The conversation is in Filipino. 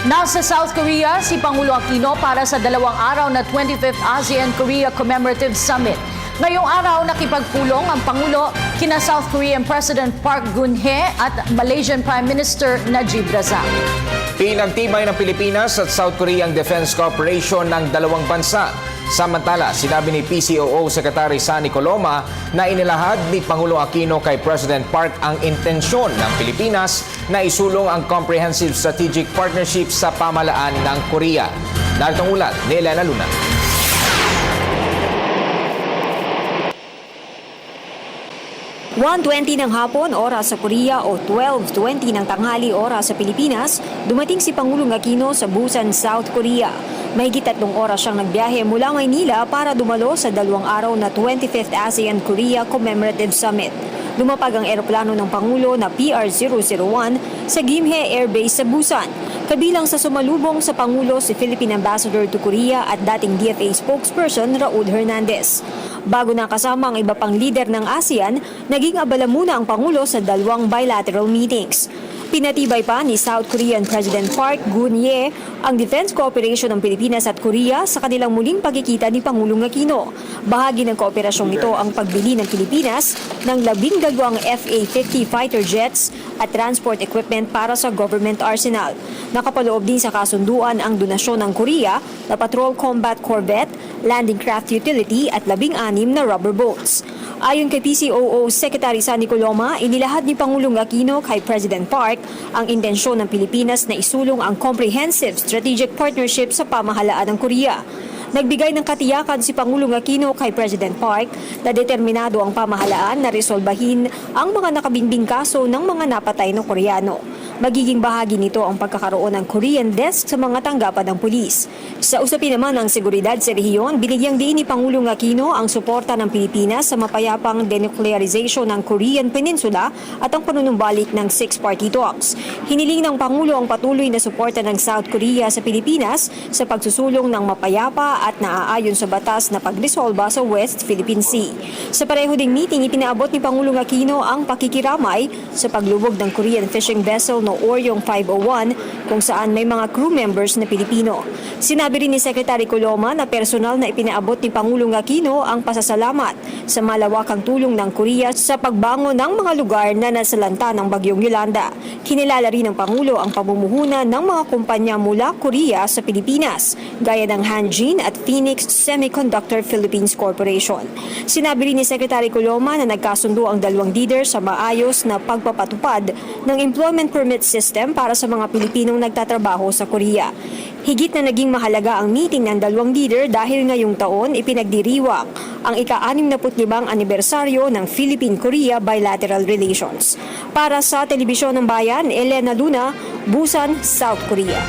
Nasa South Korea si Pangulo Aquino para sa 2 araw na 25th ASEAN-Korea Commemorative Summit. Ngayong araw, nakipagpulong ang Pangulo kina South Korean President Park Geun-hye at Malaysian Prime Minister Najib Razak. Pinagtibay ng Pilipinas at South Korea ang defense cooperation ng dalawang bansa. Samantala, sinabi ni PCOO Secretary Sunny Coloma na inilahad ni Pangulo Aquino kay President Park ang intensyon ng Pilipinas na isulong ang Comprehensive Strategic Partnership sa pamahalaan ng Korea. Narito ang ulat ni Elena Luna. 1:20 ng hapon, oras sa Korea o 12:20 ng tanghali, oras sa Pilipinas, dumating si Pangulong Aquino sa Busan, South Korea. Mahigit 3 oras siyang nagbiyahe mula Maynila para dumalo sa 2 araw na 25th ASEAN-Korea Commemorative Summit. Lumapag ang eroplano ng Pangulo na PR-001 sa Gimhae Air Base sa Busan. Kabilang sa sumalubong sa Pangulo si Philippine Ambassador to Korea at dating DFA spokesperson Raul Hernandez. Bago na kasama ang iba pang leader ng ASEAN, naging abala muna ang Pangulo sa 2 bilateral meetings. Pinatibay pa ni South Korean President Park Geun-hye ang defense cooperation ng Pilipinas at Korea sa kanilang muling pagkikita ni Pangulong Aquino. Bahagi ng kooperasyong ito ang pagbili ng Pilipinas ng 12 FA-50 fighter jets at transport equipment para sa government arsenal. Nakapaloob din sa kasunduan ang donasyon ng Korea na Patrol Combat Corvette, Landing Craft Utility at 16 na rubber boats. Ayon kay PCOO Secretary Sunny Coloma, inilahad ni Pangulong Aquino kay President Park ang intensyon ng Pilipinas na isulong ang Comprehensive Strategic Partnership sa pamahalaan ng Korea. Nagbigay ng katiyakan si Pangulong Aquino kay President Park na determinado ang pamahalaan na resolbahin ang mga nakabinbing kaso ng mga napatay na Koreano. Magiging bahagi nito ang pagkakaroon ng Korean desk sa mga tanggapan ng pulis. Sa usapin naman ng seguridad sa rehiyon, binigyang diin ni Pangulong Aquino ang suporta ng Pilipinas sa mapayapang denuclearization ng Korean Peninsula at ang panunumbalik ng 6-party talks. Hiniling ng Pangulo ang patuloy na suporta ng South Korea sa Pilipinas sa pagsusulong ng mapayapa at naaayon sa batas na pagresolba sa West Philippine Sea. Sa pareho ding meeting, ipinaabot ni Pangulong Aquino ang pakikiramay sa paglubog ng Korean fishing vessel na Oryong 501 kung saan may mga crew members na Pilipino. Sinabi rin ni Secretary Coloma na personal na ipinaabot ni Pangulong Aquino ang pasasalamat sa malawakang tulong ng Korea sa pagbangon ng mga lugar na nasalanta ng Bagyong Yolanda. Kinilala rin ng Pangulo ang pamumuhunan ng mga kumpanya mula Korea sa Pilipinas, gaya ng Hanjin at Phoenix Semiconductor Philippines Corporation. Sinabi rin ni Secretary Coloma na nagkasundo ang dalawang leader sa maayos na pagpapatupad ng employment permit system para sa mga Pilipinong nagtatrabaho sa Korea. Higit na naging mahalaga ang meeting ng dalawang leader dahil ngayong taon ipinagdiriwang ang ika-65 anibersaryo ng Philippine-Korea bilateral relations. Para sa Telebisyon ng Bayan, Elena Luna, Busan, South Korea.